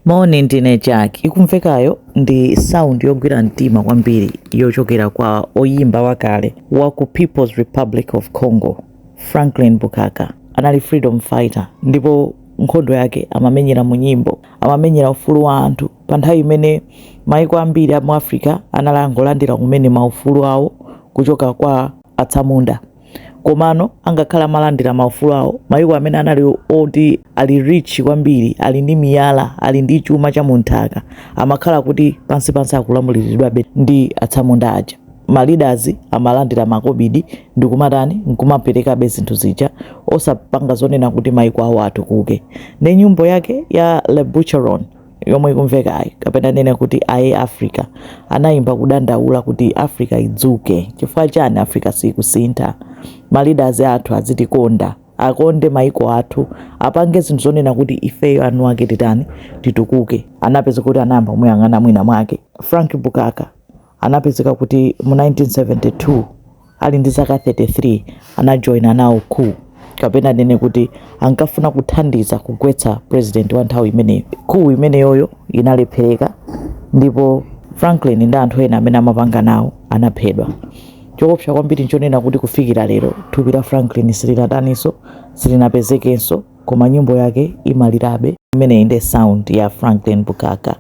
Moni ndine Jack. Ikumvekayo ndi sound yogwira mtima kwambiri yochokera kwa oyimba wakale wa ku People's Republic of Congo, Franklin Bukaka. Anali freedom fighter ndipo nkhondo yake amamenyera mu nyimbo, amamenyera ufulu wa anthu pa nthawi imene maiko ambiri a mu Africa analangolandira kumene maufulu awo kuchoka kwa atsamunda. Komano angakhala malandira maufulu awo maiko amene anali oti ali rich kwambiri, ali ndi miyala, ali ndi chuma cha munthaka, amakhala kuti pansi akulamuliridwabe ndi atsamunda aja. Ma leaders amalandira makobidi ndi kumatani nkumaperekabe zinthu zija osapanga zonena kuti maiko awo atukuke. Ne nyimbo yake ya Le Boucheron yomwe ikumvekayi kapena nene kuti aye Africa anayimba kudandaula kuti Africa idzuke. Chifukwa chani Africa sikusintha? Ma leaders athu azitikonda, akonde maiko athu, apange zinthu zonena kuti ifeyo anu ake titani titukuke. Anapeza kuti anayamba kumuyang'ana mwina mwake. Frank Bukaka anapezeka kuti mu 1972 ali ndi zaka 33 anajoina nawo coup, kapena nene kuti ankafuna kuthandiza kugwetsa president wa nthawi imeneyo. Coup imeneyoyo inalephereka ndipo Franklin ndi anthu ena amene amapanga nawo anaphedwa. Chokopsa kwambiri nchonena kuti kufikira lero thupi la Franklin silinataniso, silinapezekenso, koma nyimbo yake imalirabe. Imene inde sound ya Franklin Bukaka.